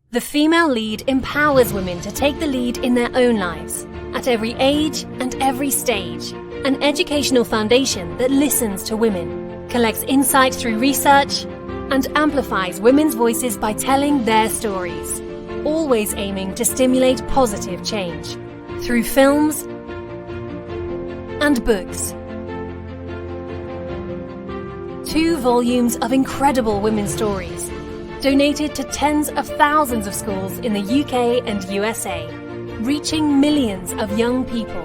The female lead empowers women to take the lead in their own lives, at every age and every stage. An educational foundation that listens to women, collects insight through research, and amplifies women's voices by telling their stories, always aiming to stimulate positive change through films and books. 2 volumes of incredible women's stories, donated to tens of thousands of schools in the UK and USA, reaching millions of young people.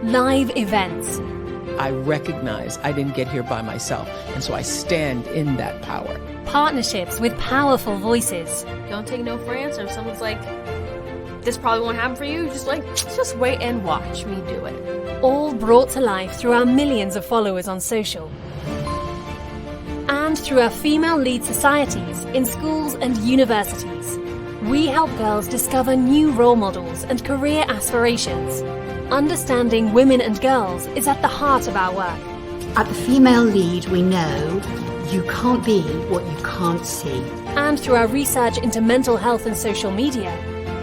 Live events. I recognize I didn't get here by myself, and so I stand in that power. Partnerships with powerful voices. Don't take no for an answer. If someone's like, this probably won't happen for you, just wait and watch me do it. All brought to life through our millions of followers on social. And through our female lead societies in schools and universities. We help girls discover new role models and career aspirations. Understanding women and girls is at the heart of our work. At the Female Lead, we know you can't be what you can't see. And through our research into mental health and social media,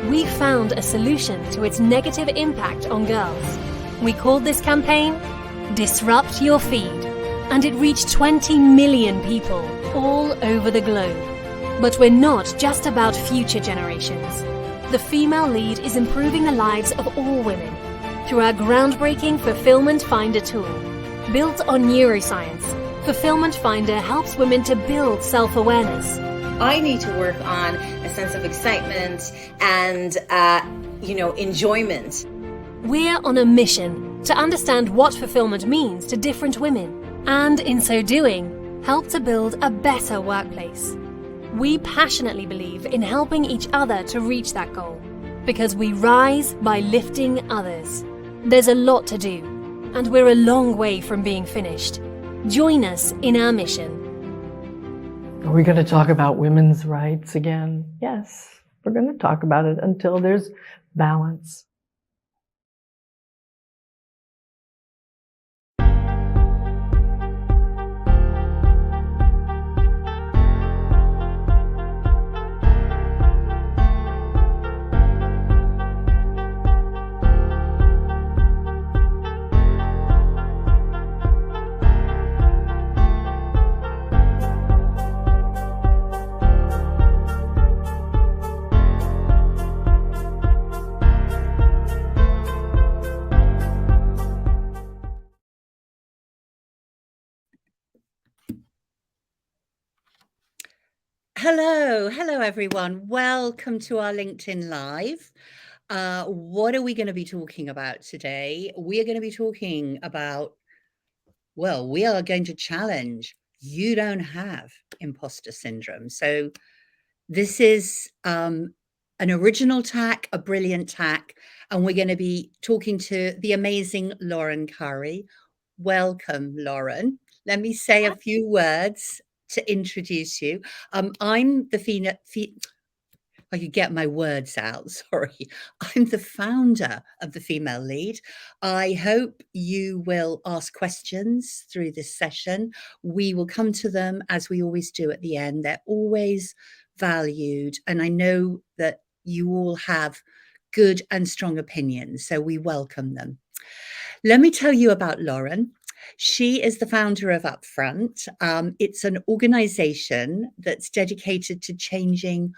we found a solution to its negative impact on girls. We called this campaign Disrupt Your Feed, and it reached 20 million people all over the globe. But we're not just about future generations. The Female Lead is improving the lives of all women through our groundbreaking Fulfillment Finder tool. Built on neuroscience, Fulfillment Finder helps women to build self-awareness. I need to work on a sense of excitement and, enjoyment. We're on a mission to understand what fulfillment means to different women, and in so doing, help to build a better workplace. We passionately believe in helping each other to reach that goal, because we rise by lifting others. There's a lot to do, and we're a long way from being finished. Join us in our mission. Are we going to talk about women's rights again? Yes, we're going to talk about it until there's balance. Hello everyone. Welcome to our LinkedIn Live. What are we going to be talking about today? We are going to be talking about, we are going to challenge you don't have imposter syndrome. So this is an original tack, a brilliant tack, and we're going to be talking to the amazing Lauren Currie. Welcome, Lauren. Let me say a few words to introduce you. I'm the I could get my words out, sorry. I'm the founder of the Female Lead. I hope you will ask questions through this session. We will come to them as we always do at the end. They're always valued, and I know that you all have good and strong opinions, so we welcome them. Let me tell you about Lauren. She is the founder of UPFRONT. It's an organization that's dedicated to changing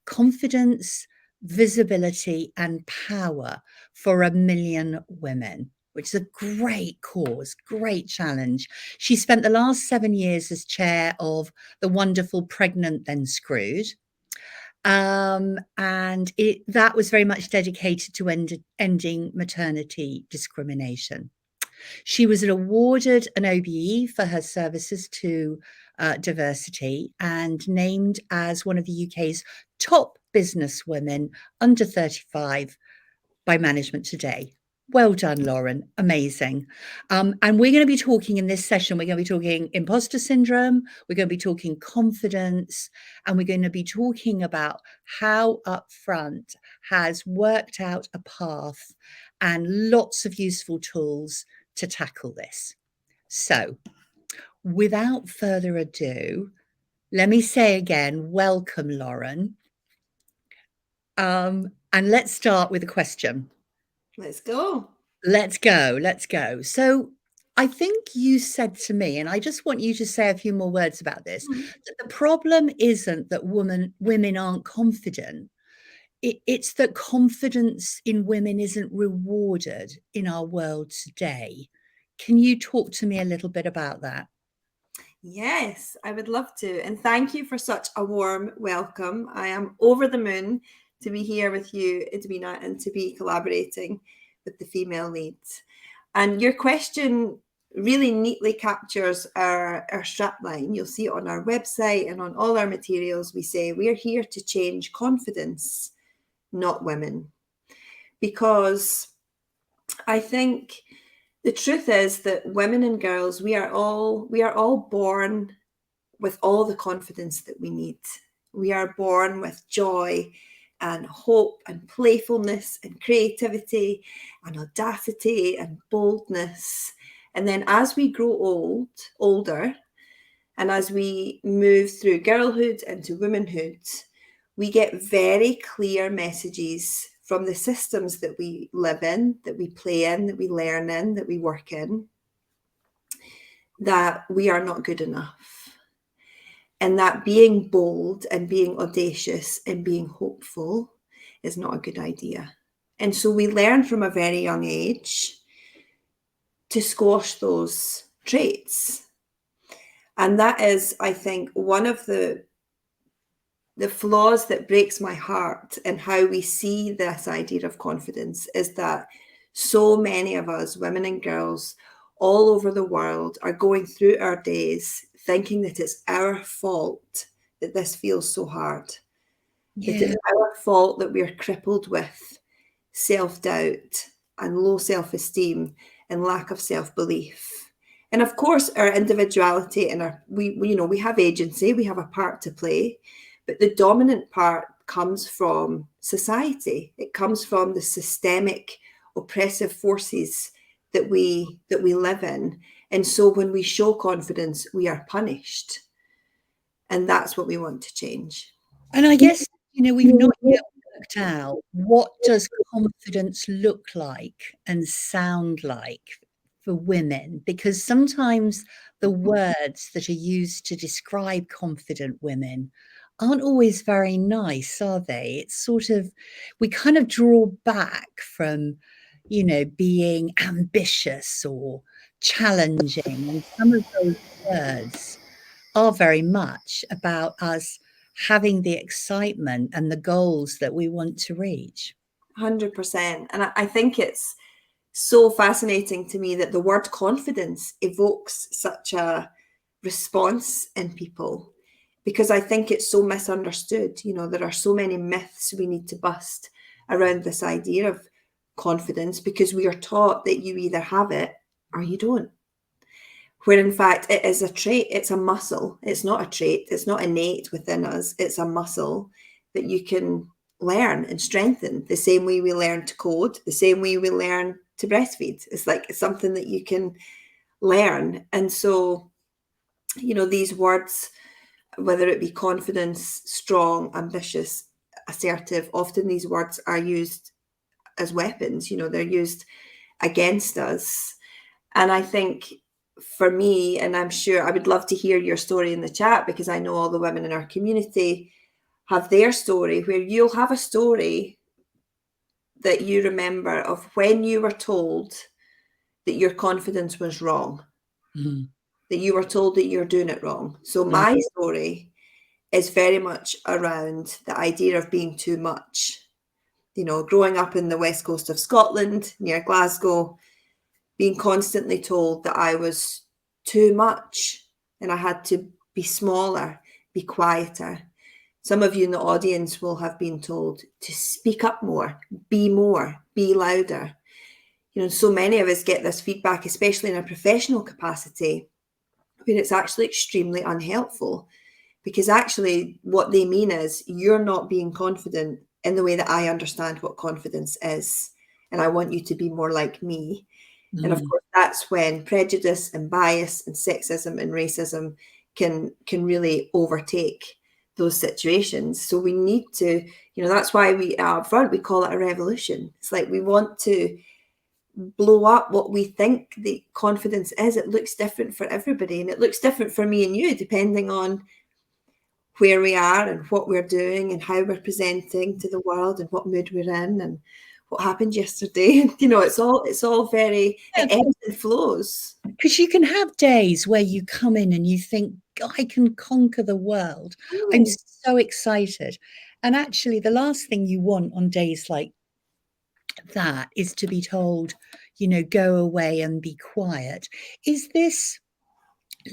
confidence, visibility, and power for 1 million women, which is a great cause, great challenge. She spent the last 7 years as chair of the wonderful Pregnant Then Screwed. And that was very much dedicated to ending maternity discrimination. She was awarded an OBE for her services to diversity and named as one of the UK's top businesswomen under 35 by Management Today. Well done, Lauren. Amazing. And we're going to be talking in this session, we're going to be talking imposter syndrome, we're going to be talking confidence, and we're going to be talking about how UPFRONT has worked out a path and lots of useful tools to tackle this. So without further ado, let me say again, welcome, Lauren. And let's start with a question. Let's go. Let's go. So I think you said to me, and I just want you to say a few more words about this, that the problem isn't that women aren't confident. It's that confidence in women isn't rewarded in our world today. Can you talk to me a little bit about that? Yes, I would love to. And thank you for such a warm welcome. I am over the moon to be here with you, Edwina, and to be collaborating with the female leads. And your question really neatly captures our strapline. You'll see it on our website and on all our materials. We say we're here to change confidence, not women. Because I think the truth is that women and girls, we are all born with all the confidence that we need. We are born with joy and hope and playfulness and creativity and audacity and boldness. And then as we grow older, and as we move through girlhood into womanhood, we get very clear messages from the systems that we live in, that we play in, that we learn in, that we work in, that we are not good enough. And that being bold and being audacious and being hopeful is not a good idea. And so we learn from a very young age to squash those traits. And that is, I think, one of the flaws that breaks my heart in how we see this idea of confidence is that so many of us, women and girls all over the world, are going through our days thinking that it's our fault that this feels so hard. Yeah. That it's our fault that we're crippled with self-doubt and low self-esteem and lack of self-belief. And of course, our individuality and we have agency, we have a part to play. But the dominant part comes from society. It comes from the systemic oppressive forces that we live in. And so when we show confidence, we are punished. And that's what we want to change. And I guess, we've not yet worked out, what does confidence look like and sound like for women? Because sometimes the words that are used to describe confident women aren't always very nice, are they? It's sort of, we kind of draw back from, being ambitious or challenging. And some of those words are very much about us having the excitement and the goals that we want to reach. 100%. And I think it's so fascinating to me that the word confidence evokes such a response in people. Because I think it's so misunderstood. There are so many myths we need to bust around this idea of confidence, because we are taught that you either have it or you don't. Where in fact it is a trait, it's a muscle. It's not a trait, it's not innate within us. It's a muscle that you can learn and strengthen the same way we learn to code, the same way we learn to breastfeed. It's something that you can learn. And so, these words, whether it be confidence, strong, ambitious, assertive, often these words are used as weapons. They're used against us. And I think for me, and I'm sure I would love to hear your story in the chat, because I know all the women in our community have their story, where you'll have a story that you remember of when you were told that your confidence was wrong. Mm-hmm. That you were told that you're doing it wrong. So my story is very much around the idea of being too much. Growing up in the west coast of Scotland, near Glasgow, being constantly told that I was too much and I had to be smaller, be quieter. Some of you in the audience will have been told to speak up more, be louder. So many of us get this feedback, especially in a professional capacity, where it's actually extremely unhelpful, because actually what they mean is you're not being confident in the way that I understand what confidence is, and I want you to be more like me. Mm. And of course, that's when prejudice and bias and sexism and racism can really overtake those situations. So we need to, that's why we at UpFront, we call it a revolution. It's like we want to blow up what we think the confidence is. It looks different for everybody, and it looks different for me and you, depending on where we are and what we're doing and how we're presenting to the world and what mood we're in and what happened yesterday. It's all very, it ebbs and flows. Because you can have days where you come in and you think, I can conquer the world. I'm so excited. And actually, the last thing you want on days like that is to be told, go away and be quiet. Is this,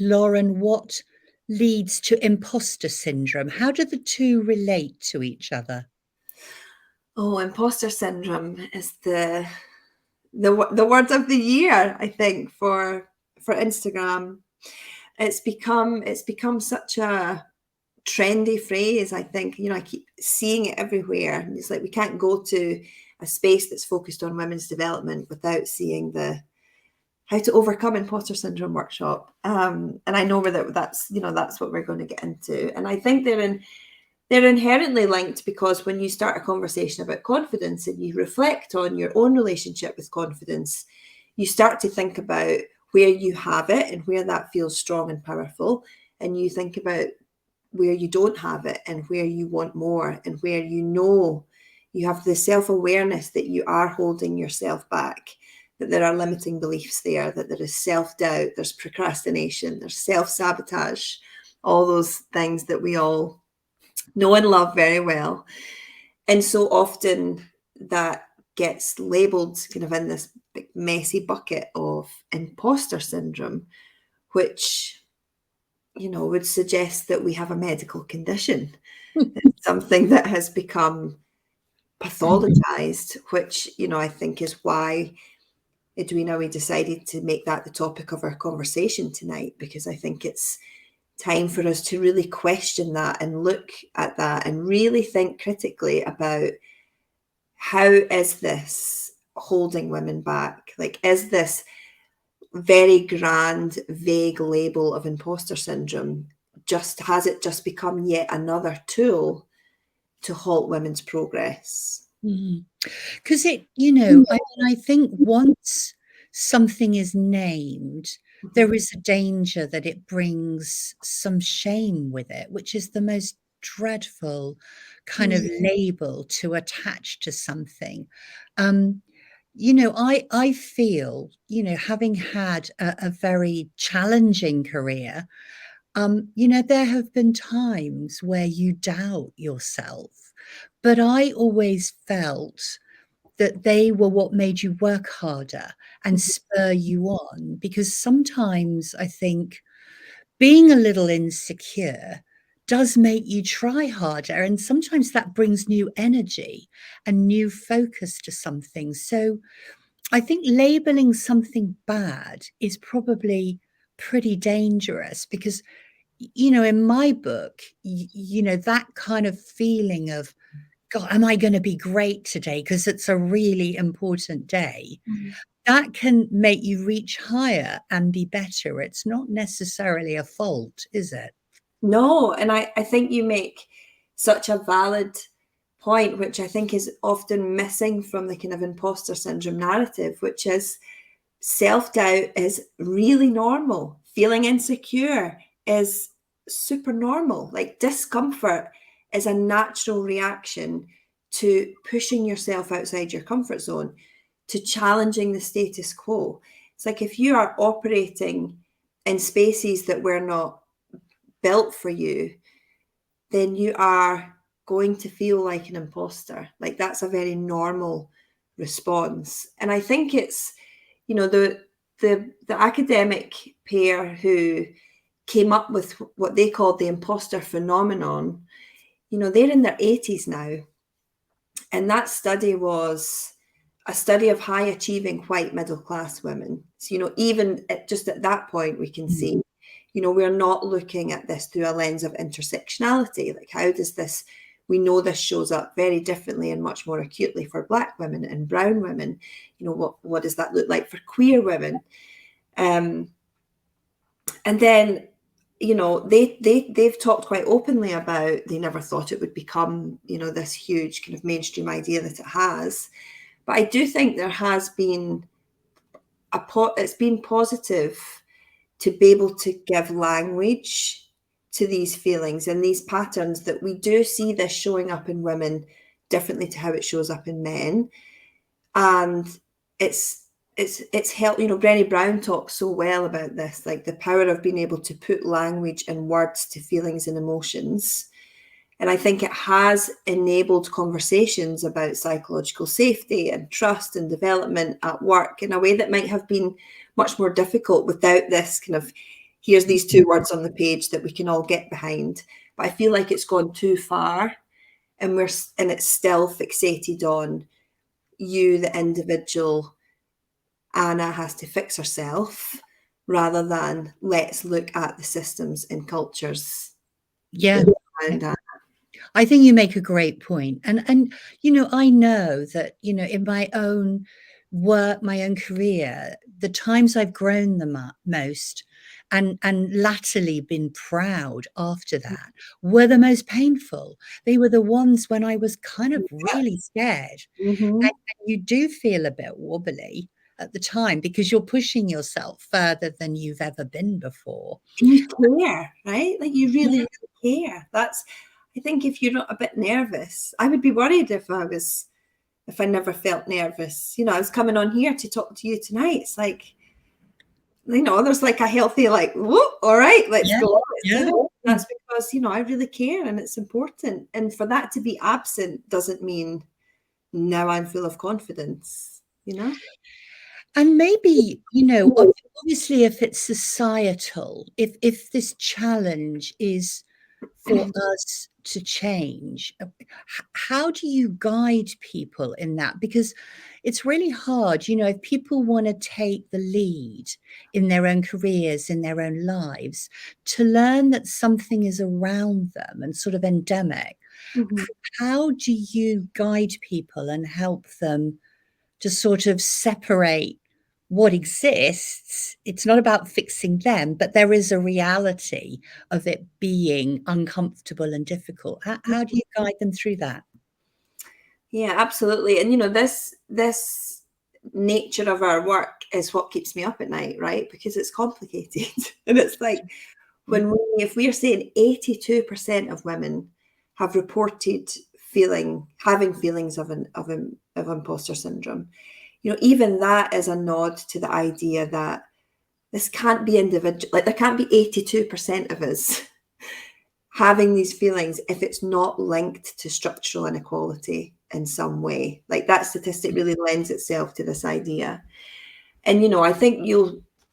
Lauren, what leads to imposter syndrome? How do the two relate to each other? Oh, imposter syndrome is the word of the year, I think, for Instagram. It's become such a trendy phrase, I think. I keep seeing it everywhere. And it's like we can't go to a space that's focused on women's development without seeing the how to overcome imposter syndrome workshop. And I know that's what we're going to get into. And I think they're inherently linked, because when you start a conversation about confidence and you reflect on your own relationship with confidence, you start to think about where you have it and where that feels strong and powerful. And you think about where you don't have it and where you want more, and where you have the self-awareness that you are holding yourself back, that there are limiting beliefs there, that there is self-doubt, there's procrastination, there's self-sabotage, all those things that we all know and love very well. And so often that gets labeled kind of in this big messy bucket of imposter syndrome, which, would suggest that we have a medical condition. It's something that has become pathologized, which, I think is why, Edwina, we decided to make that the topic of our conversation tonight, because I think it's time for us to really question that and look at that and really think critically about, how is this holding women back? Like, is this very grand, vague label of imposter syndrome has it just become yet another tool to halt women's progress? Because I think once something is named, there is a danger that it brings some shame with it, which is the most dreadful kind of label to attach to something. I feel, having had a very challenging career, there have been times where you doubt yourself, but I always felt that they were what made you work harder and spur you on, because sometimes I think being a little insecure does make you try harder, and sometimes that brings new energy and new focus to something. So I think labeling something bad is probably pretty dangerous, because in my book, that kind of feeling of, God, am I going to be great today because it's a really important day? That can make you reach higher and be better. It's not necessarily a fault, is it? No, and I think you make such a valid point, which I think is often missing from the kind of imposter syndrome narrative, which is self-doubt is really normal. Feeling insecure is super normal. Like, discomfort is a natural reaction to pushing yourself outside your comfort zone, to challenging the status quo. It's like, if you are operating in spaces that were not built for you, then you are going to feel like an imposter. Like, that's a very normal response. And I think it's, the academic pair who came up with what they called the imposter phenomenon, they're in their 80s now. And that study was a study of high achieving white middle class women. So, even just at that point, we can see, we're not looking at this through a lens of intersectionality. Like, how does this, we know this shows up very differently and much more acutely for Black women and brown women. What does that look like for queer women? And then you know, they've talked quite openly about they never thought it would become, you know, this huge kind of mainstream idea that it has. But I do think there has been it's been positive to be able to give language to these feelings and these patterns, that we do see this showing up in women differently to how it shows up in men. And it's helped, you know, Brené Brown talks so well about this, like the power of being able to put language and words to feelings and emotions. And I think it has enabled conversations about psychological safety and trust and development at work in a way that might have been much more difficult without this kind of, here's these two words on the page that we can all get behind. But I feel like it's gone too far, and it's still fixated on you, the individual. Anna has to fix herself, rather than let's look at the systems and cultures. Yeah. around Anna. I think you make a great point. And you know, I know that, you know, in my own work, my own career, the times I've grown the most and latterly been proud after that were the most painful. They were the ones when I was kind of really scared. Mhm. And you do feel a bit wobbly at the time because you're pushing yourself further than you've ever been before. And you care, right? Like you really, really care. I think if you're not a bit nervous, I would be worried if I never felt nervous. You know, I was coming on here to talk to you tonight. It's like, you know, there's like a healthy, like, whoop, all right, let's go. Let's do this. That's because, you know, I really care and it's important. And for that to be absent doesn't mean now I'm full of confidence, you know? And maybe, you know, obviously if it's societal, if this challenge is for us to change, how do you guide people in that? Because it's really hard, you know, if people want to take the lead in their own careers, in their own lives, to learn that something is around them and sort of endemic. How do you guide people and help them to sort of separate what exists? It's not about fixing them, but there is a reality of it being uncomfortable and difficult. How do you guide them through that? Yeah, absolutely. And you know, this nature of our work is what keeps me up at night, right? Because it's complicated. And it's like if we're saying 82% of women have reported having feelings of imposter syndrome, you know, even that is a nod to the idea that this can't be individual. Like there can't be 82% of us having these feelings if it's not linked to structural inequality in some way. Like that statistic really lends itself to this idea. And, you know, I think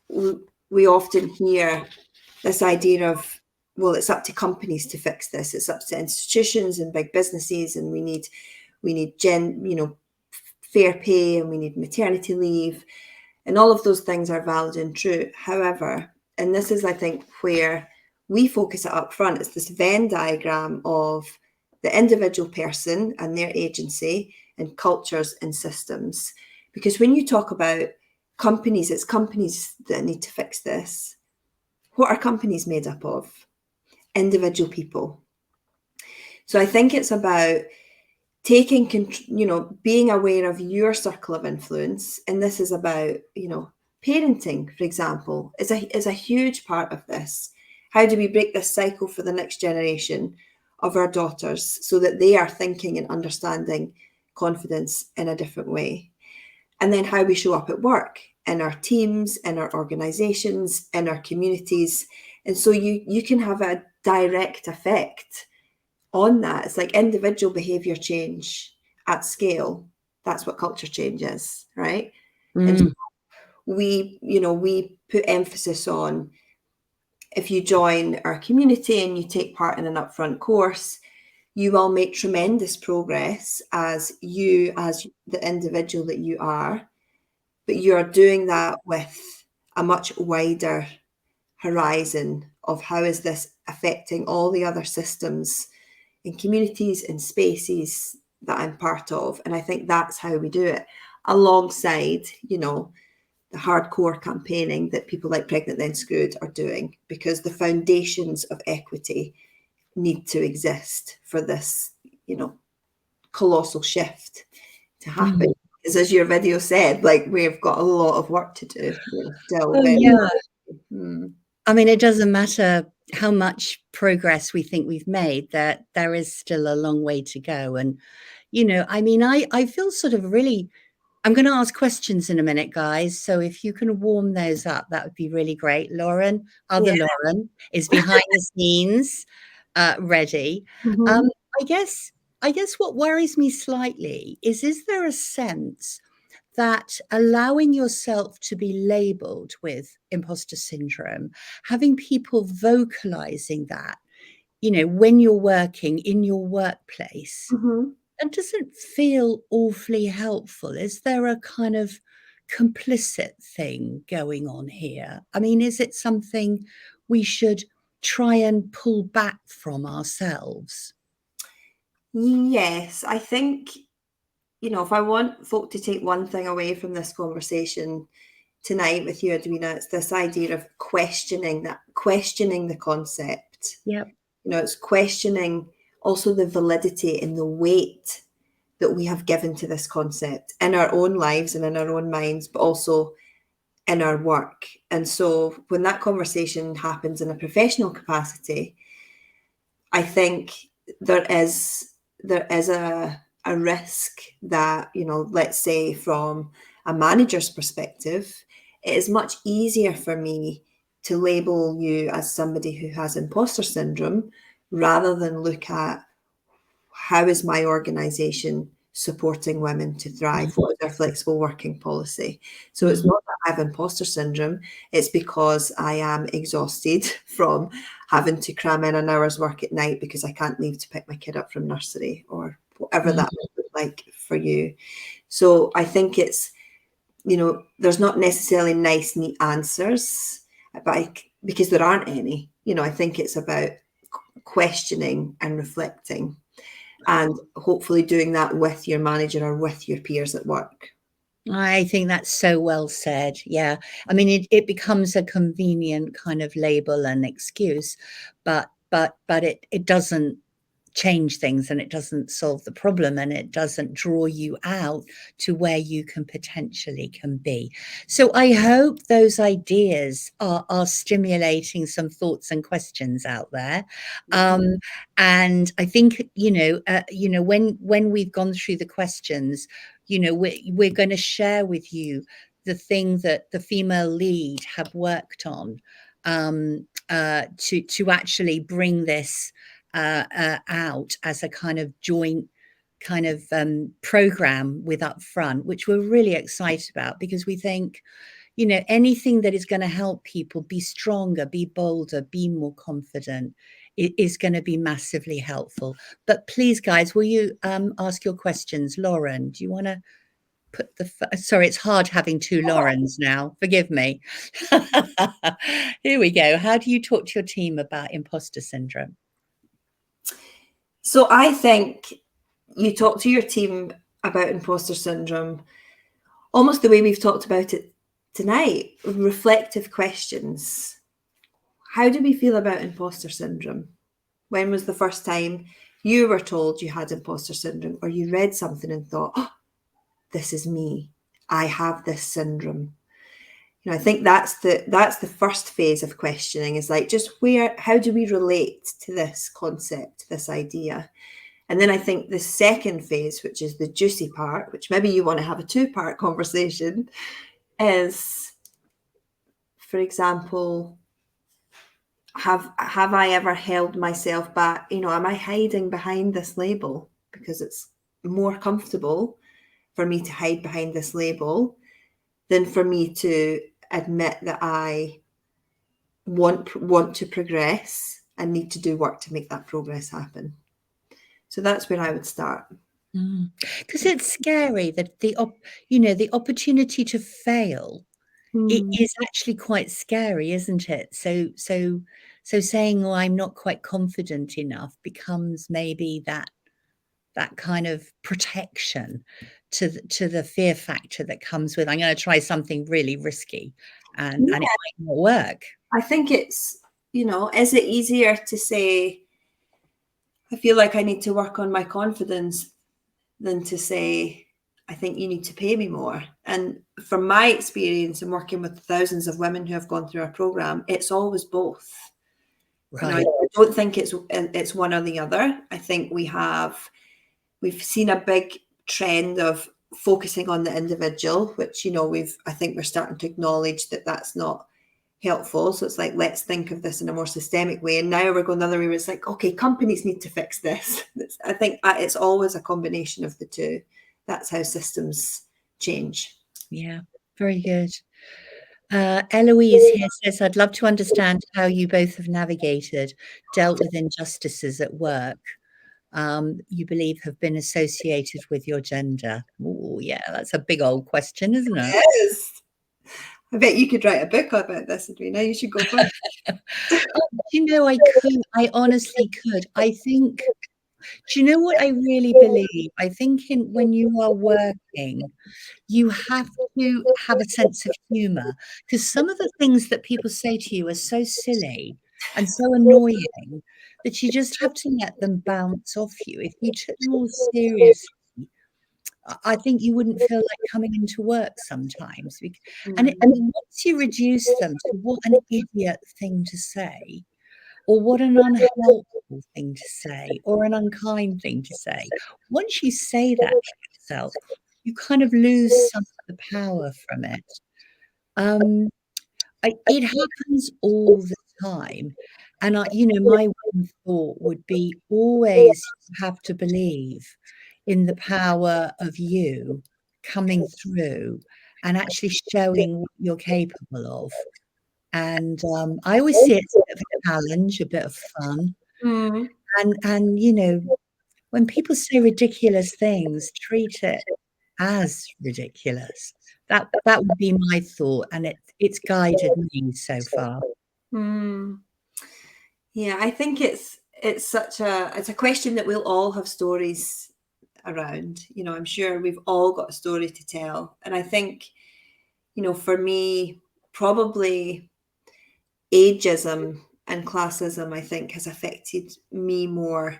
we often hear this idea of, well, it's up to companies to fix this. It's up to institutions and big businesses, and we need fair pay, and we need maternity leave, and all of those things are valid and true. However, and this is, I think, where we focus it up front, it's this Venn diagram of the individual person and their agency and cultures and systems. Because when you talk about companies, it's companies that need to fix this. What are companies made up of? Individual people. So I think it's about taking, you know, being aware of your circle of influence. And this is about, you know, parenting, for example, is a huge part of this. How do we break this cycle for the next generation of our daughters so that they are thinking and understanding confidence in a different way? And then how we show up at work, in our teams, in our organizations, in our communities. And so you can have a direct effect on that. It's like individual behavior change at scale. That's what culture change is, right? And so we put emphasis on, if you join our community and you take part in an upfront course, you will make tremendous progress as the individual that you are, but you are doing that with a much wider horizon of how is this affecting all the other systems in communities and spaces that I'm part of. And I think that's how we do it, alongside, you know, hardcore campaigning that people like Pregnant Then Screwed are doing, because the foundations of equity need to exist for this, you know, colossal shift to happen. Because as your video said, like, we've got a lot of work to do. We're still I mean, it doesn't matter how much progress we think we've made, that there is still a long way to go. And, you know, I mean, I feel sort of really, I'm going to ask questions in a minute, guys. So if you can warm those up, that would be really great. Lauren, Lauren is behind the scenes, ready. I guess what worries me slightly is there a sense that allowing yourself to be labeled with imposter syndrome, having people vocalizing that, you know, when you're working in your workplace, that doesn't feel awfully helpful? Is there a kind of complicit thing going on here? I mean, is it something we should try and pull back from ourselves? Yes, I think, you know, if I want folk to take one thing away from this conversation tonight with you, Edwina, it's this idea of questioning the concept. Yep. You know, it's questioning also the validity and the weight that we have given to this concept in our own lives and in our own minds, but also in our work. And so when that conversation happens in a professional capacity, I think there is a risk that, you know, let's say from a manager's perspective, it is much easier for me to label you as somebody who has imposter syndrome rather than look at how is my organization supporting women to thrive? What is our flexible working policy? So it's not that I have imposter syndrome, it's because I am exhausted from having to cram in an hour's work at night because I can't leave to pick my kid up from nursery, or whatever that might look like for you. So I think it's, you know, there's not necessarily nice, neat answers, but because there aren't any. You know, I think it's about questioning and reflecting, and hopefully doing that with your manager or with your peers at work. I think that's so well said. Yeah. I mean, it becomes a convenient kind of label and excuse, but it doesn't change things, and it doesn't solve the problem, and it doesn't draw you out to where you can potentially can be. So I hope those ideas are stimulating some thoughts and questions out there. And I think, when we've gone through the questions, you know, we're going to share with you the thing that the female lead have worked on to actually bring this out as a kind of joint kind of program with UPFRONT, which we're really excited about, because we think, you know, anything that is going to help people be stronger, be bolder, be more confident is going to be massively helpful. But please, guys, will you ask your questions? Lauren, do you want to put sorry, it's hard having two Laurens now, forgive me. Here we go. How do you talk to your team about imposter syndrome? So I think you talk to your team about imposter syndrome almost the way we've talked about it tonight, reflective questions. How do we feel about imposter syndrome? When was the first time you were told you had imposter syndrome, or you read something and thought, oh, this is me, I have this syndrome? You know, I think that's the first phase of questioning, is like, just how do we relate to this concept, this idea? And then I think the second phase, which is the juicy part, which maybe you want to have a two-part conversation, is, for example, have I ever held myself back? You know, am I hiding behind this label because it's more comfortable for me to hide behind this label than for me to admit that I want to progress and need to do work to make that progress happen? So that's where I would start. Because it's scary that the opportunity to fail, it is actually quite scary, isn't it? So saying, oh, I'm not quite confident enough, becomes maybe that that kind of protection to the fear factor that comes with, I'm going to try something really risky, and it might not work. I think it's, is it easier to say, I feel like I need to work on my confidence, than to say, I think you need to pay me more? And from my experience and working with thousands of women who have gone through our program, it's always both. Right. I don't think it's one or the other. I think we've seen a big trend of focusing on the individual, which, I think we're starting to acknowledge that that's not helpful. So it's like, let's think of this in a more systemic way. And now we're going the other way where it's like, okay, companies need to fix this. I think it's always a combination of the two. That's how systems change. Yeah, very good. Eloise here says, I'd love to understand how you both have dealt with injustices at work you believe have been associated with your gender. Oh, yeah, that's a big old question, isn't it? Yes. I bet you could write a book about this, Edwina. You should go first. I could. I honestly could. I think, do you know what I really believe? I think when you are working, you have to have a sense of humor, because some of the things that people say to you are so silly and so annoying that you just have to let them bounce off you. If you took them all seriously, I think you wouldn't feel like coming into work sometimes. And once you reduce them to what an idiot thing to say, or what an unhelpful thing to say, or an unkind thing to say, once you say that to yourself, you kind of lose some of the power from it. It happens all the time. And my one thought would be, always have to believe in the power of you coming through and actually showing what you're capable of. And I always see it as a bit of a challenge, a bit of fun. And when people say ridiculous things, treat it as ridiculous. That would be my thought, and it's guided me so far. Yeah, I think it's a question that we'll all have stories around. I'm sure we've all got a story to tell. And I think, for me, probably ageism and classism, I think, has affected me more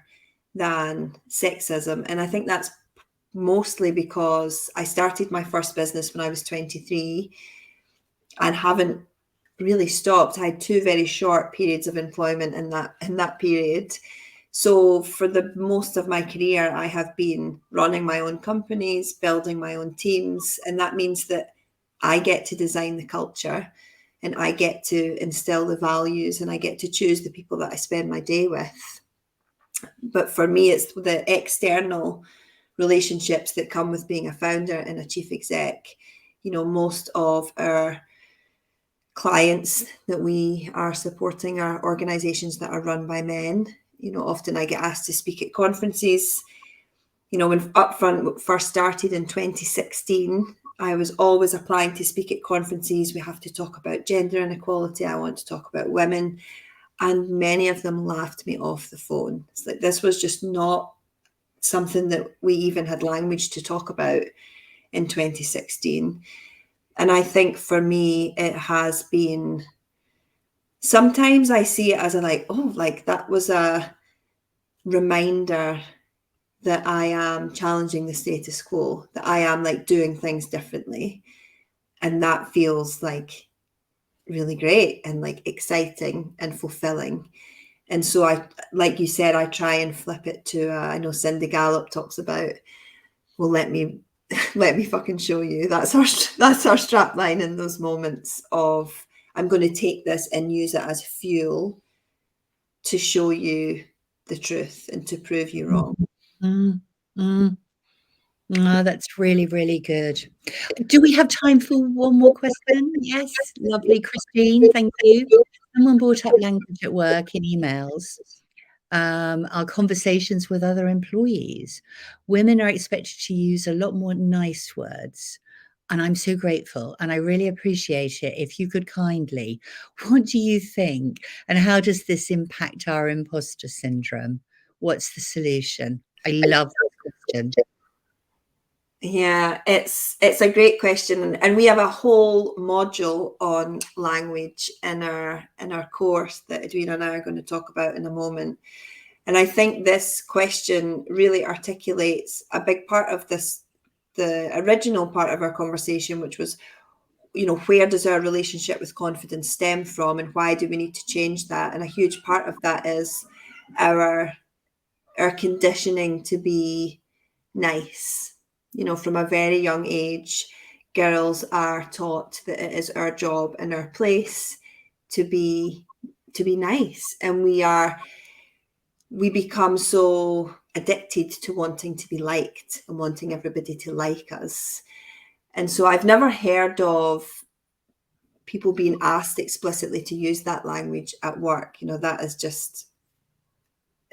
than sexism. And I think that's mostly because I started my first business when I was 23 and haven't really stopped. I had 2 very short periods of employment in that period. So for the most of my career, I have been running my own companies, building my own teams. And that means that I get to design the culture, and I get to instill the values, and I get to choose the people that I spend my day with. But for me, it's the external relationships that come with being a founder and a chief exec. Most of our clients that we are supporting are organizations that are run by men. Often I get asked to speak at conferences. When UPFRONT first started in 2016, I was always applying to speak at conferences. We have to talk about gender inequality. I want to talk about women. And many of them laughed me off the phone. It's like, this was just not something that we even had language to talk about in 2016. And I think for me, it has been, sometimes I see it as that was a reminder that I am challenging the status quo, that I am doing things differently. And that feels really great and exciting and fulfilling. And so I, like you said, I try and flip it to, I know Cindy Gallop talks about, well, let me fucking show you. That's our strap line in those moments of, I'm going to take this and use it as fuel to show you the truth and to prove you wrong. Oh, that's really, really good. Do we have time for one more question? Yes, lovely, Christine, thank you. Someone brought up language at work in emails. Our conversations with other employees. Women are expected to use a lot more nice words. And I'm so grateful, and I really appreciate it. If you could kindly, what do you think? And how does this impact our imposter syndrome? What's the solution? I love this question? Yeah, it's a great question, and we have a whole module on language in our course that Edwina and I are going to talk about in a moment. And I think this question really articulates a big part of this, the original part of our conversation, which was, you know, where does our relationship with confidence stem from, and why do we need to change that? And a huge part of that is our conditioning to be nice. You know, from a very young age, girls are taught that it is our job and our place to be nice, and we become so addicted to wanting to be liked and wanting everybody to like us. And so I've never heard of people being asked explicitly to use that language at work. You know, that is just,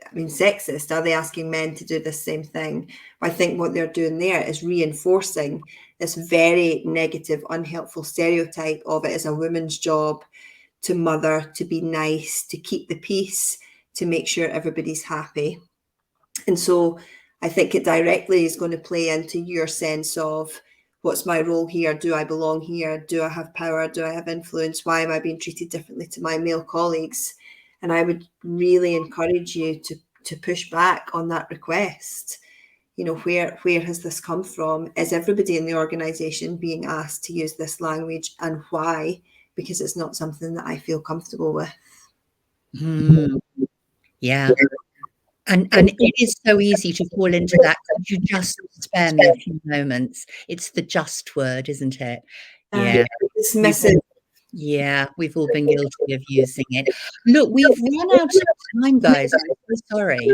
I mean, sexist. Are they asking men to do the same thing? I think what they're doing there is reinforcing this very negative, unhelpful stereotype of it as a woman's job to mother, to be nice, to keep the peace, to make sure everybody's happy. And so I think it directly is going to play into your sense of, what's my role here? Do I belong here? Do I have power? Do I have influence? Why am I being treated differently to my male colleagues? And I would really encourage you to push back on that request. You know, where has this come from? Is everybody in the organisation being asked to use this language, and why? Because it's not something that I feel comfortable with. Yeah. And it is so easy to fall into that. Could you just spare me a few moments? It's the just word, isn't it? Yeah. Dismissive. Yeah, we've all been guilty of using it. Look, we've run out of time, guys. I'm so sorry.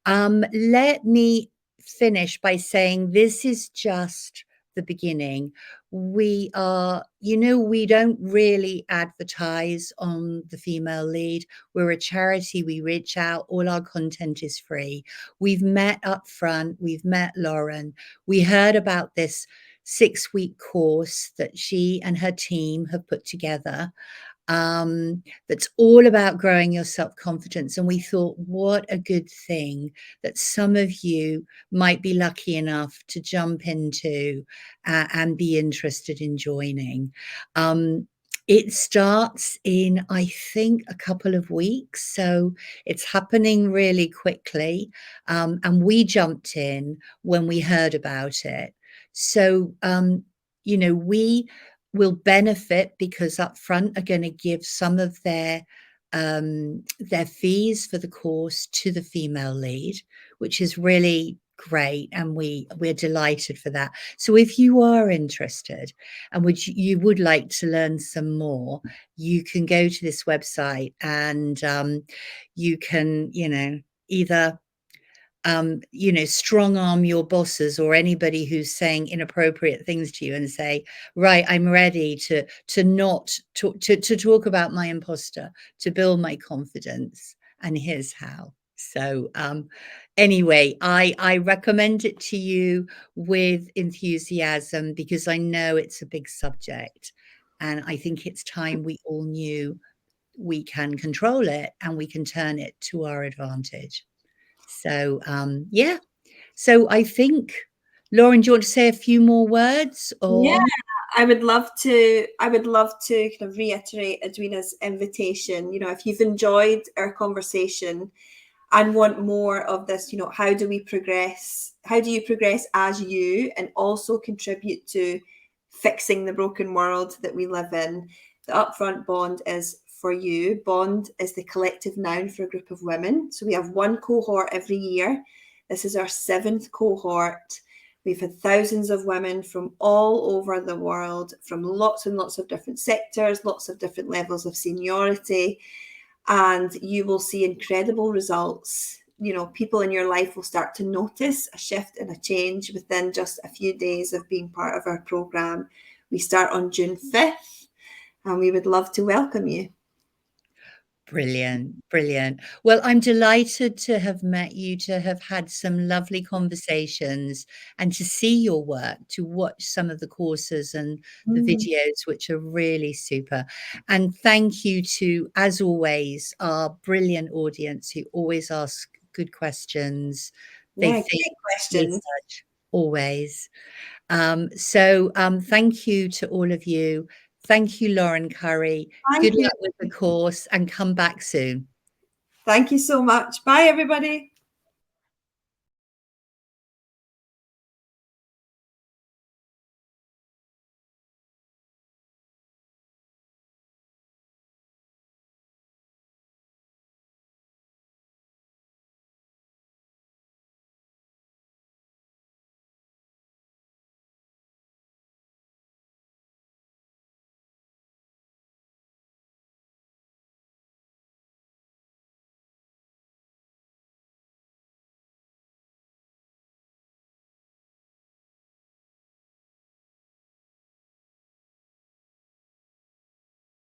Let me finish by saying this is just the beginning. We are, you know, we don't really advertise on the Female Lead. We're a charity. We reach out. All our content is free. We've met up front. We've met Lauren. We heard about this 6-week course that she and her team have put together, that's all about growing your self-confidence. And we thought, what a good thing that some of you might be lucky enough to jump into and be interested in joining. It starts in, I think, a couple of weeks. So it's happening really quickly. And we jumped in when we heard about it. So, you know, we will benefit because upfront are going to give some of their fees for the course to the Female Lead, which is really great, and we're delighted for that. So if you are interested and you would like to learn some more, you can go to this website and you can, you know, either you know, strong arm your bosses or anybody who's saying inappropriate things to you and say, right, I'm ready to talk about my imposter, to build my confidence, and here's how. So anyway, I recommend it to you with enthusiasm because I know it's a big subject, and I think it's time we all knew we can control it and we can turn it to our advantage. So, yeah. So I think, Lauren, do you want to say a few more words? Or? Yeah, I would love to kind of reiterate Edwina's invitation. You know, if you've enjoyed our conversation and want more of this, you know, how do you progress as you and also contribute to fixing the broken world that we live in? The Upfront Bond is for you. Bond is the collective noun for a group of women. So we have one cohort every year. This is our 7th cohort. We've had thousands of women from all over the world, from lots and lots of different sectors, lots of different levels of seniority, and you will see incredible results. You know, people in your life will start to notice a shift and a change within just a few days of being part of our program. We start on June 5th, and we would love to welcome you. Brilliant, brilliant. Well, I'm delighted to have met you, to have had some lovely conversations, and to see your work, to watch some of the courses and the videos, which are really super. And thank you to, as always, our brilliant audience who always ask good questions, They Yeah, think great questions. research, always. So thank you to all of you. Thank you, Lauren Currie. Thank Good you. luck with the course and come back soon. Thank you so much. Bye, everybody.